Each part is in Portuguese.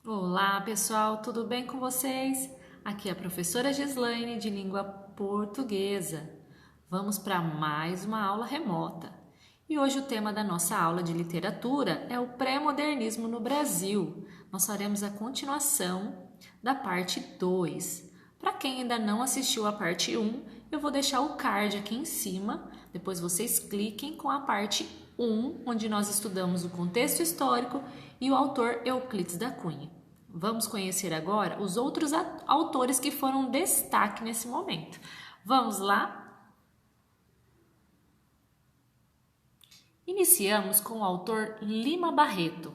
Olá, pessoal, tudo bem com vocês? Aqui é a professora Gislaine de língua portuguesa. Vamos para mais uma aula remota. E hoje o tema da nossa aula de literatura é o pré-modernismo no Brasil. Nós faremos a continuação da parte 2. Para quem ainda não assistiu a parte 1, eu vou deixar o card aqui em cima. Depois vocês cliquem com a parte 1, onde nós estudamos o contexto histórico e o autor Euclides da Cunha. Vamos conhecer agora os outros autores que foram destaque nesse momento. Vamos lá? Iniciamos com o autor Lima Barreto.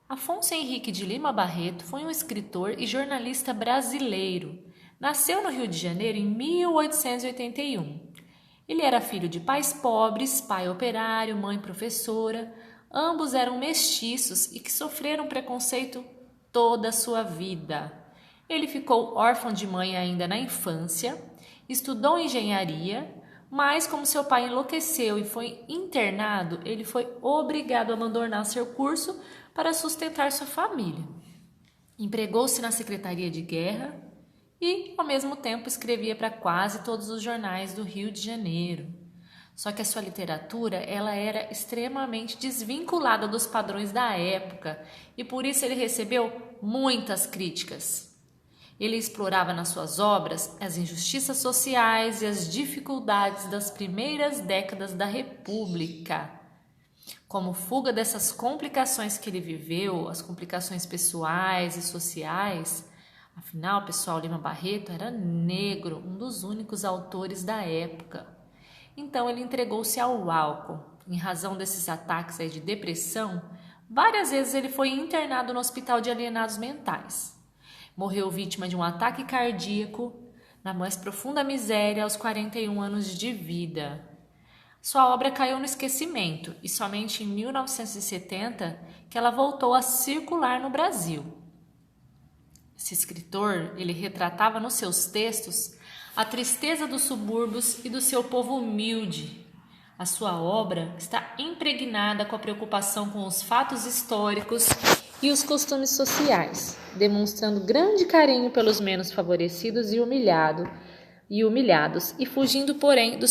Afonso Henrique de Lima Barreto foi um escritor e jornalista brasileiro. Nasceu no Rio de Janeiro em 1881. Ele era filho de pais pobres, pai operário, mãe professora. Ambos eram mestiços e que sofreram preconceito toda a sua vida. Ele ficou órfão de mãe ainda na infância, estudou engenharia, mas como seu pai enlouqueceu e foi internado, ele foi obrigado a abandonar seu curso para sustentar sua família. Empregou-se na Secretaria de Guerra e, ao mesmo tempo, escrevia para quase todos os jornais do Rio de Janeiro. Só que a sua literatura ela era extremamente desvinculada dos padrões da época e por isso ele recebeu muitas críticas. Ele explorava nas suas obras as injustiças sociais e as dificuldades das primeiras décadas da República. Como fuga dessas complicações que ele viveu, as complicações pessoais e sociais, afinal, pessoal, Lima Barreto era negro, um dos únicos autores da época. Então ele entregou-se ao álcool. Em razão desses ataques de depressão, várias vezes ele foi internado no hospital de alienados mentais. Morreu vítima de um ataque cardíaco na mais profunda miséria aos 41 anos de vida. Sua obra caiu no esquecimento e somente em 1970 que ela voltou a circular no Brasil. Esse escritor, ele retratava nos seus textos a tristeza dos subúrbios e do seu povo humilde. A sua obra está impregnada com a preocupação com os fatos históricos e os costumes sociais, demonstrando grande carinho pelos menos favorecidos e humilhados, e fugindo, porém, do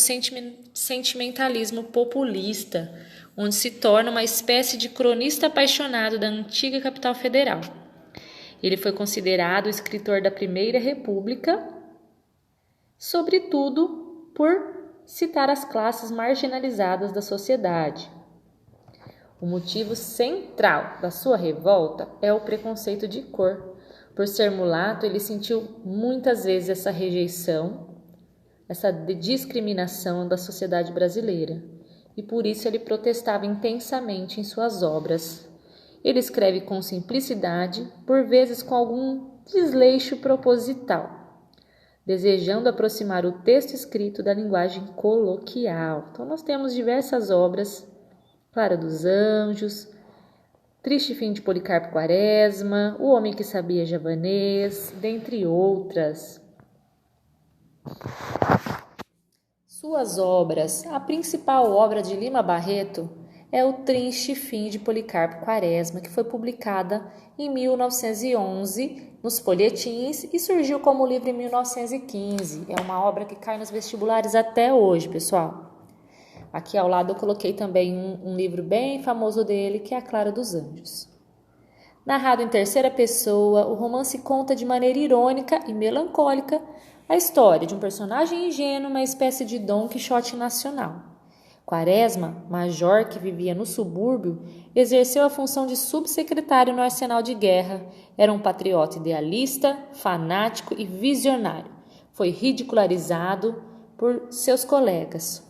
sentimentalismo populista, onde se torna uma espécie de cronista apaixonado da antiga capital federal. Ele foi considerado o escritor da Primeira República, sobretudo por citar as classes marginalizadas da sociedade. O motivo central da sua revolta é o preconceito de cor. Por ser mulato, ele sentiu muitas vezes essa rejeição, essa discriminação da sociedade brasileira, e por isso ele protestava intensamente em suas obras. Ele escreve com simplicidade, por vezes com algum desleixo proposital, desejando aproximar o texto escrito da linguagem coloquial. Então nós temos diversas obras: Clara dos Anjos, Triste Fim de Policarpo Quaresma, O Homem que Sabia Javanês, dentre outras. Suas obras, a principal obra de Lima Barreto é O Triste Fim de Policarpo Quaresma, que foi publicada em 1911 nos folhetins e surgiu como livro em 1915. É uma obra que cai nos vestibulares até hoje, pessoal. Aqui ao lado eu coloquei também um livro bem famoso dele, que é A Clara dos Anjos. Narrado em terceira pessoa, o romance conta de maneira irônica e melancólica a história de um personagem ingênuo, uma espécie de Dom Quixote nacional. Quaresma, major que vivia no subúrbio, exerceu a função de subsecretário no arsenal de guerra. Era um patriota idealista, fanático e visionário. Foi ridicularizado por seus colegas.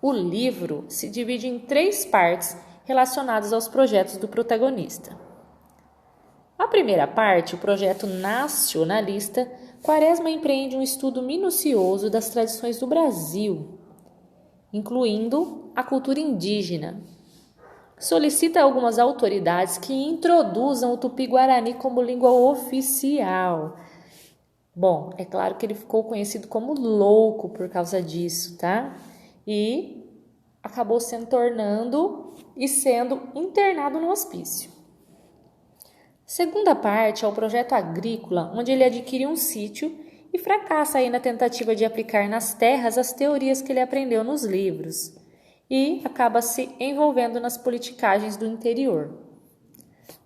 O livro se divide em 3 partes relacionadas aos projetos do protagonista. A primeira parte, o projeto nacionalista, Quaresma empreende um estudo minucioso das tradições do Brasil, incluindo a cultura indígena. Solicita a algumas autoridades que introduzam o tupi-guarani como língua oficial. Bom, é claro que ele ficou conhecido como louco por causa disso, tá? E acabou sendo internado no hospício. Segunda parte é o projeto agrícola, onde ele adquire um sítio e fracassa aí na tentativa de aplicar nas terras as teorias que ele aprendeu nos livros e acaba se envolvendo nas politicagens do interior.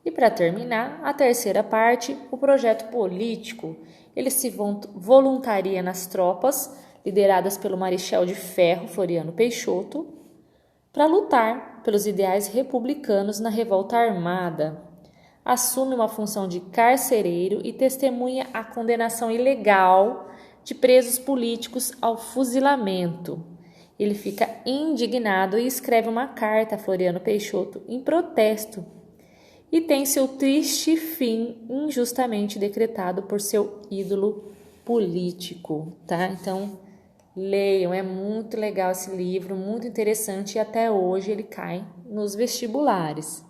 E para terminar, a terceira parte, o projeto político. Ele se voluntaria nas tropas, lideradas pelo Marechal de Ferro Floriano Peixoto, para lutar pelos ideais republicanos na revolta armada. Assume uma função de carcereiro e testemunha a condenação ilegal de presos políticos ao fuzilamento. Ele fica indignado e escreve uma carta a Floriano Peixoto em protesto e tem seu triste fim injustamente decretado por seu ídolo político, tá? Então, leiam, é muito legal esse livro, muito interessante e até hoje ele cai nos vestibulares.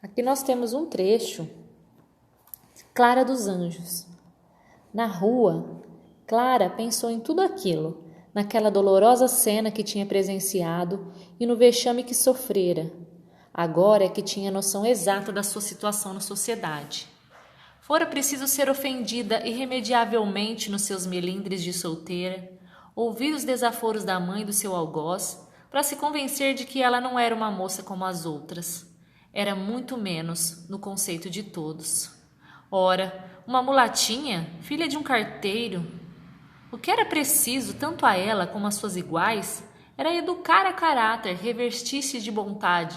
Aqui nós temos um trecho, Clara dos Anjos. Na rua, Clara pensou em tudo aquilo, naquela dolorosa cena que tinha presenciado e no vexame que sofrera. Agora é que tinha noção exata da sua situação na sociedade. Fora preciso ser ofendida irremediavelmente nos seus melindres de solteira, ouvir os desaforos da mãe e do seu algoz, para se convencer de que ela não era uma moça como as outras. Era muito menos no conceito de todos. Ora, uma mulatinha, filha de um carteiro. O que era preciso, tanto a ela como às suas iguais, era educar a caráter, revestir-se de vontade,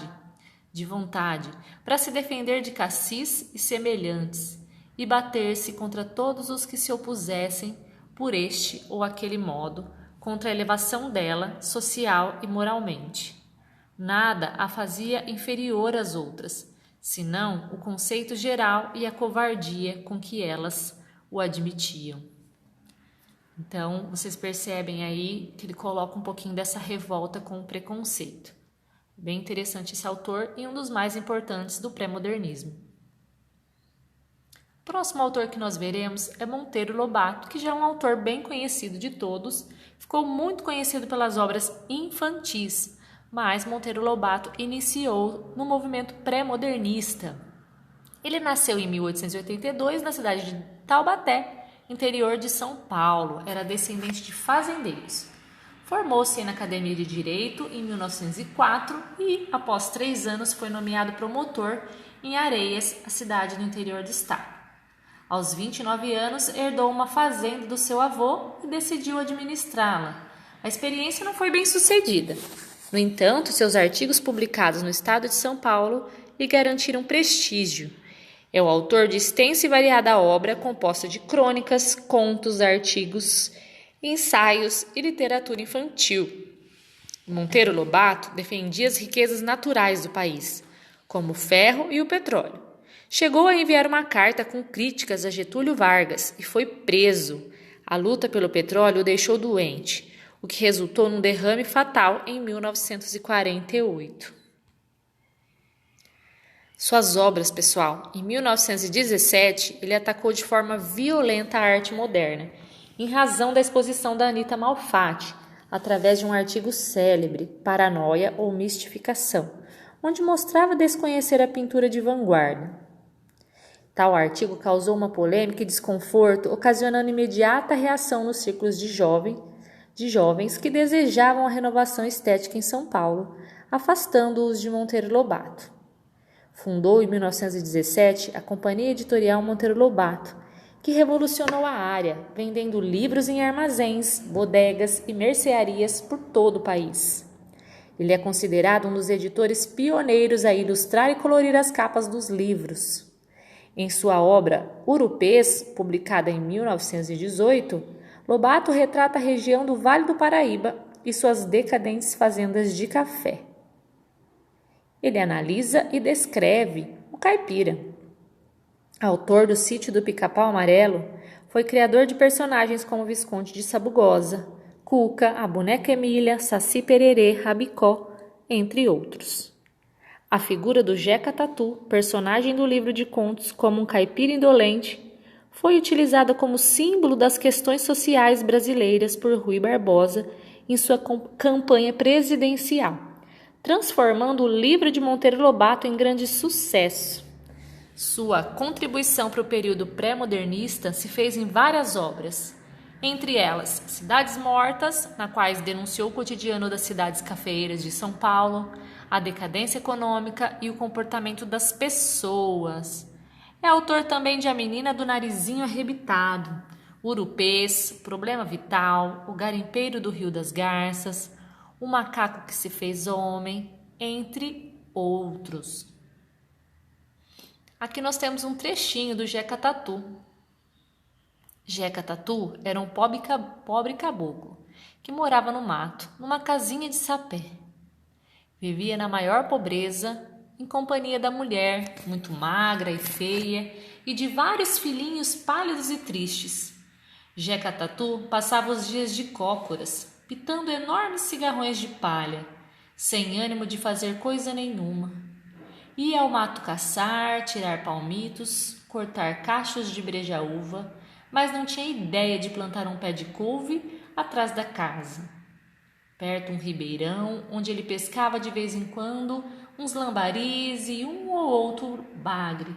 para se defender de cassis e semelhantes, e bater-se contra todos os que se opusessem, por este ou aquele modo, contra a elevação dela, social e moralmente. Nada a fazia inferior às outras, senão o conceito geral e a covardia com que elas o admitiam. Então, vocês percebem aí que ele coloca um pouquinho dessa revolta com o preconceito. Bem interessante esse autor e um dos mais importantes do pré-modernismo. O próximo autor que nós veremos é Monteiro Lobato, que já é um autor bem conhecido de todos, ficou muito conhecido pelas obras infantis, mas Monteiro Lobato iniciou no movimento pré-modernista. Ele nasceu em 1882 na cidade de Taubaté, interior de São Paulo. Era descendente de fazendeiros. Formou-se na Academia de Direito em 1904 e, após 3 anos, foi nomeado promotor em Areias, a cidade do interior do estado. Aos 29 anos, herdou uma fazenda do seu avô e decidiu administrá-la. A experiência não foi bem sucedida. No entanto, seus artigos publicados no estado de São Paulo lhe garantiram prestígio. É o autor de extensa e variada obra composta de crônicas, contos, artigos, ensaios e literatura infantil. Monteiro Lobato defendia as riquezas naturais do país, como o ferro e o petróleo. Chegou a enviar uma carta com críticas a Getúlio Vargas e foi preso. A luta pelo petróleo o deixou doente, o que resultou num derrame fatal em 1948. Suas obras, pessoal. Em 1917, ele atacou de forma violenta a arte moderna, em razão da exposição da Anita Malfatti, através de um artigo célebre, Paranoia ou Mistificação, onde mostrava desconhecer a pintura de vanguarda. Tal artigo causou uma polêmica e desconforto, ocasionando imediata reação nos círculos de jovens que desejavam a renovação estética em São Paulo, afastando-os de Monteiro Lobato. Fundou em 1917 a Companhia Editorial Monteiro Lobato, que revolucionou a área, vendendo livros em armazéns, bodegas e mercearias por todo o país. Ele é considerado um dos editores pioneiros a ilustrar e colorir as capas dos livros. Em sua obra Urupês, publicada em 1918, Lobato retrata a região do Vale do Paraíba e suas decadentes fazendas de café. Ele analisa e descreve o caipira. Autor do Sítio do Pica-Pau Amarelo, foi criador de personagens como Visconde de Sabugosa, Cuca, a Boneca Emília, Saci Pererê, Rabicó, entre outros. A figura do Jeca Tatu, personagem do livro de contos como um caipira indolente, foi utilizada como símbolo das questões sociais brasileiras por Rui Barbosa em sua campanha presidencial, transformando o livro de Monteiro Lobato em grande sucesso. Sua contribuição para o período pré-modernista se fez em várias obras, entre elas Cidades Mortas, na quais denunciou o cotidiano das cidades cafeeiras de São Paulo, a decadência econômica e o comportamento das pessoas. É autor também de A Menina do Narizinho Arrebitado, Urupês, Problema Vital, O Garimpeiro do Rio das Garças, O Macaco que se Fez Homem, entre outros. Aqui nós temos um trechinho do Jeca Tatu. Jeca Tatu era um pobre caboclo que morava no mato, numa casinha de sapé. Vivia na maior pobreza, em companhia da mulher, muito magra e feia, e de vários filhinhos pálidos e tristes. Jeca Tatu passava os dias de cócoras, pitando enormes cigarrões de palha, sem ânimo de fazer coisa nenhuma. Ia ao mato caçar, tirar palmitos, cortar cachos de brejaúva, mas não tinha ideia de plantar um pé de couve atrás da casa. Perto um ribeirão, onde ele pescava de vez em quando uns lambaris e um ou outro bagre.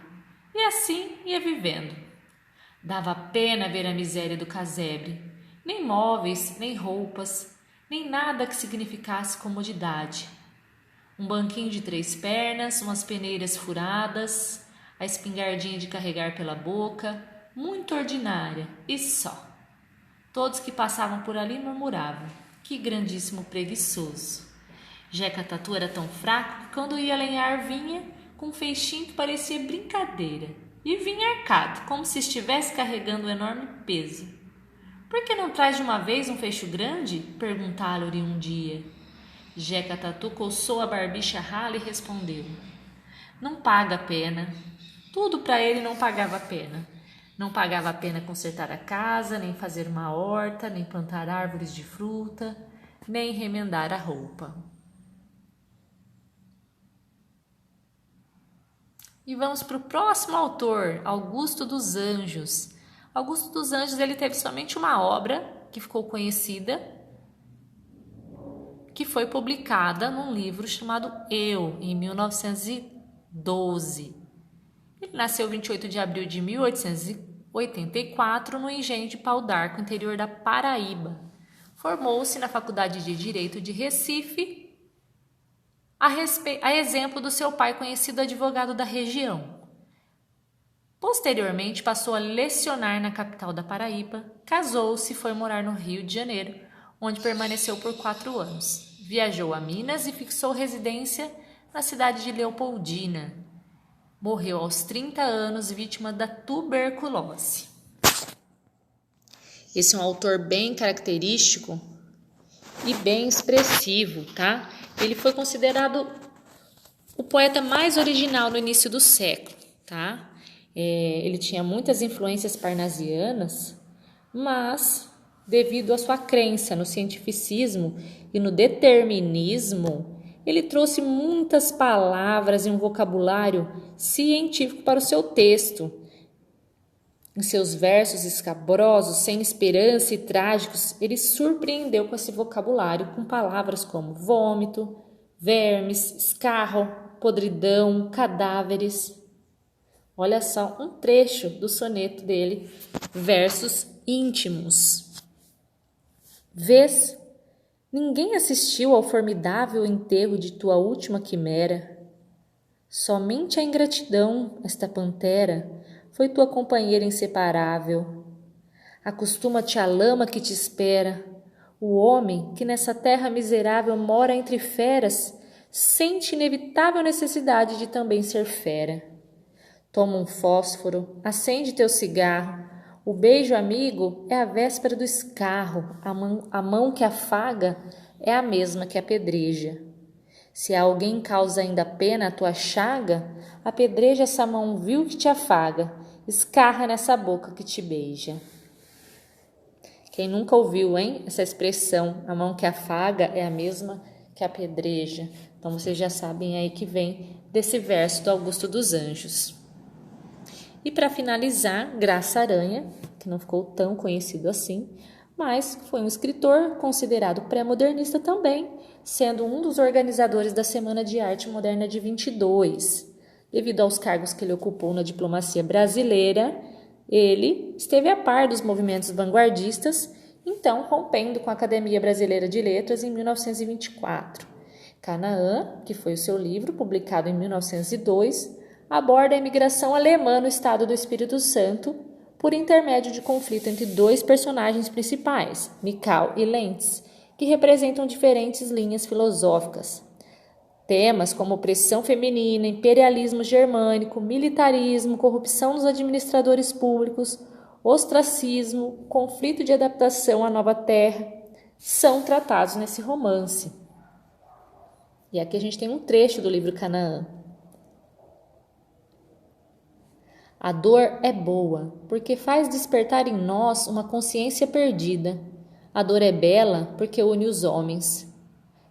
E assim ia vivendo. Dava pena ver a miséria do casebre. Nem móveis, nem roupas, nem nada que significasse comodidade. Um banquinho de 3 pernas, umas peneiras furadas, a espingardinha de carregar pela boca, muito ordinária, e só. Todos que passavam por ali murmuravam: que grandíssimo preguiçoso. Jeca Tatu era tão fraco que quando ia lenhar vinha com um feixinho que parecia brincadeira, e vinha arcado, como se estivesse carregando um enorme peso. Por que não traz de uma vez um feixe grande? Perguntaram-lhe um dia. Jeca Tatu coçou a barbicha rala e respondeu: não paga a pena. Tudo para ele não pagava a pena. Não pagava a pena consertar a casa, nem fazer uma horta, nem plantar árvores de fruta, nem remendar a roupa. E vamos para o próximo autor, Augusto dos Anjos. Augusto dos Anjos ele teve somente uma obra que ficou conhecida, que foi publicada num livro chamado Eu, em 1912. Ele nasceu 28 de abril de 1884 no Engenho de Pau d'Arco, interior da Paraíba. Formou-se na Faculdade de Direito de Recife, a exemplo do seu pai, conhecido advogado da região. Posteriormente, passou a lecionar na capital da Paraíba, casou-se e foi morar no Rio de Janeiro, onde permaneceu por 4 anos. Viajou a Minas e fixou residência na cidade de Leopoldina. Morreu aos 30 anos, vítima da tuberculose. Esse é um autor bem característico e bem expressivo, tá? Ele foi considerado o poeta mais original no início do século, tá? Ele tinha muitas influências parnasianas, mas devido à sua crença no cientificismo e no determinismo, ele trouxe muitas palavras e um vocabulário científico para o seu texto. Em seus versos escabrosos, sem esperança e trágicos, ele surpreendeu com esse vocabulário com palavras como vômito, vermes, escarro, podridão, cadáveres. Olha só um trecho do soneto dele, Versos Íntimos. Vês, ninguém assistiu ao formidável enterro de tua última quimera. Somente a ingratidão, esta pantera, foi tua companheira inseparável. Acostuma-te à lama que te espera. O homem que nessa terra miserável mora entre feras sente inevitável necessidade de também ser fera. Toma um fósforo, acende teu cigarro. O beijo amigo é a véspera do escarro. A mão que afaga é a mesma que apedreja. Se a alguém causa ainda pena a tua chaga, apedreja essa mão vil que te afaga, escarra nessa boca que te beija. Quem nunca ouviu, hein? Essa expressão, a mão que afaga é a mesma que apedreja. Então vocês já sabem aí que vem desse verso do Augusto dos Anjos. E para finalizar, Graça Aranha, que não ficou tão conhecido assim, mas foi um escritor considerado pré-modernista também, sendo um dos organizadores da Semana de Arte Moderna de 22. Devido aos cargos que ele ocupou na diplomacia brasileira, ele esteve a par dos movimentos vanguardistas, então rompendo com a Academia Brasileira de Letras em 1924. Canaã, que foi o seu livro, publicado em 1902, aborda a imigração alemã no estado do Espírito Santo por intermédio de conflito entre dois personagens principais, Mikau e Lentz, que representam diferentes linhas filosóficas. Temas como opressão feminina, imperialismo germânico, militarismo, corrupção dos administradores públicos, ostracismo, conflito de adaptação à nova terra, são tratados nesse romance. E aqui a gente tem um trecho do livro Canaã. A dor é boa, porque faz despertar em nós uma consciência perdida. A dor é bela, porque une os homens.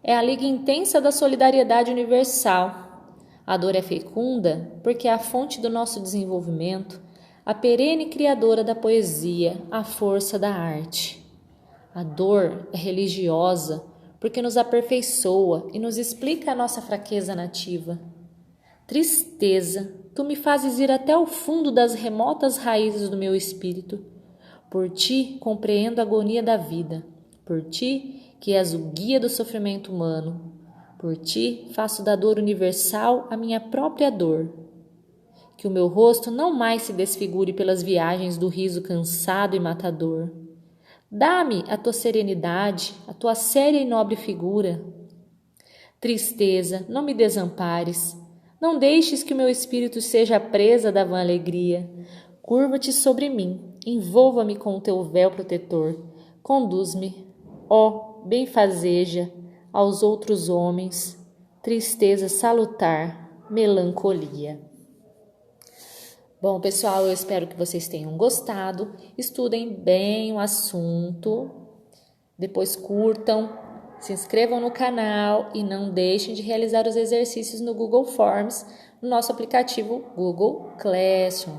É a liga intensa da solidariedade universal. A dor é fecunda, porque é a fonte do nosso desenvolvimento, a perene criadora da poesia, a força da arte. A dor é religiosa, porque nos aperfeiçoa e nos explica a nossa fraqueza nativa. Tristeza, tu me fazes ir até o fundo das remotas raízes do meu espírito. Por ti compreendo a agonia da vida. Por ti, que és o guia do sofrimento humano. Por ti faço da dor universal a minha própria dor. Que o meu rosto não mais se desfigure pelas viagens do riso cansado e matador. Dá-me a tua serenidade, a tua séria e nobre figura. Tristeza, não me desampares. Não deixes que o meu espírito seja presa da vã alegria. Curva-te sobre mim, envolva-me com o teu véu protetor. Conduz-me, ó benfazeja, aos outros homens. Tristeza salutar, melancolia. Bom, pessoal, eu espero que vocês tenham gostado. Estudem bem o assunto. Depois curtam. Se inscrevam no canal e não deixem de realizar os exercícios no Google Forms, no nosso aplicativo Google Classroom.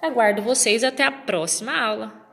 Aguardo vocês até a próxima aula.